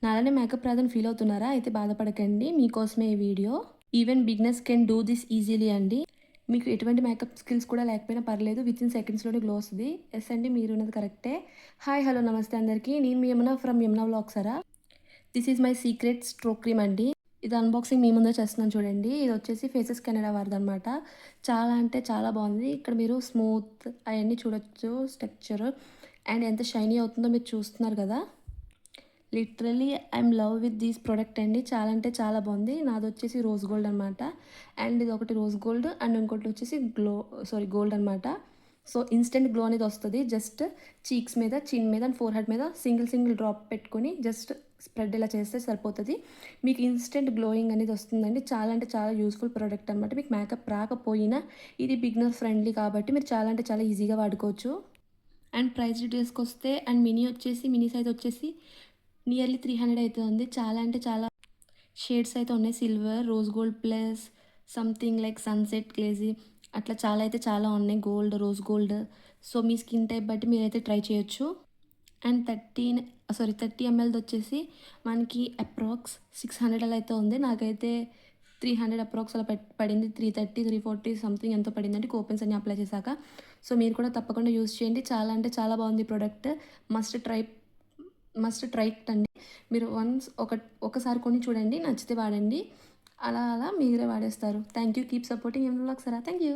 నాలానే makeup రాదని feel అవుతున్నారా? అయితే బాధపడకండి. మీకోసమే ఈ video. Even beginners can do this easily అండి. మీకు ఎటువంటి మేకప్ స్కిల్స్ కూడా లేకపోయినా పర్లేదు. వితిన్ సెకండ్స్‌లోనే గ్లో వస్తది. యెస్ అండి, మీరున్నది కరెక్టే. హాయ్, హలో, నమస్తే అందరికీ. నేను మీ యమున ఫ్రమ్ యమున వ్లాగ్సరా. This is my secret stroke cream అండి. ఇది అన్బాక్సింగ్ మీ ముందే చేస్తున్నాను చూడండి. ఇది వచ్చేసి ఫేసెస్ కెనడా వారిదనమాట. చాలా అంటే చాలా బాగుంది. ఇక్కడ మీరు స్మూత్ అయన్నీ చూడొచ్చు, స్ట్రక్చర్ అండ్ ఎంత షైనీ అవుతుందో మీరు చూస్తున్నారు కదా. Literally I'm love with these product అండి. చాలా అంటే చాలా బాగుంది. నాది వచ్చేసి రోజ్ గోల్డ్ అనమాట. అండ్ ఇది ఒకటి రోజ్ గోల్డ్ అండ్ ఇంకోటి వచ్చేసి గోల్డ్ అనమాట. సో ఇన్స్టెంట్ గ్లో అనేది వస్తుంది. జస్ట్ చీక్స్ మీద, చిన్ మీద అండ్ ఫోర్ హెడ్ మీద సింగిల్ డ్రాప్ పెట్టుకొని జస్ట్ స్ప్రెడ్ ఇలా చేస్తే సరిపోతుంది. మీకు ఇన్స్టెంట్ గ్లోయింగ్ అనేది వస్తుందండి. చాలా అంటే చాలా యూస్ఫుల్ ప్రోడక్ట్ అనమాట. మీకు మేకప్ రాకపోయినా ఇది బిగినర్ ఫ్రెండ్లీ కాబట్టి మీరు చాలా అంటే చాలా ఈజీగా వాడుకోవచ్చు. అండ్ ప్రైస్ డీటెయిల్స్కి వస్తే అండ్ మినీ సైజ్ వచ్చేసి నియర్లీ 300 అయితే ఉంది. చాలా అంటే చాలా షేడ్స్ అయితే ఉన్నాయి. Silver, rose gold plus something like sunset glazy అట్లా చాలా అయితే చాలా ఉన్నాయి. Gold, rose gold. సో మీ స్కిన్ టైప్ బట్టి మీరైతే ట్రై చేయొచ్చు. అండ్ 30 ఎంఎల్ది వచ్చేసి మనకి అప్రాక్స్ 600 అలా అయితే ఉంది. నాకైతే 300 అప్రాక్స్ అలా పడింది. 330, 340 సంథింగ్ ఎంతో పడింది అంటే కూపన్స్ అన్ని అప్లై చేశాక. సో మీరు కూడా తప్పకుండా యూస్ చేయండి. చాలా అంటే చాలా బాగుంది ప్రోడక్ట్. మస్ట్ ట్రై ఇట్ అండి. మీరు వన్స్ ఒకసారి కొని చూడండి, నచ్చితే వాడండి. అలా అలా మీరే వాడేస్తారు. Thank you. Keep supporting Yamuna vlogs. Thank you.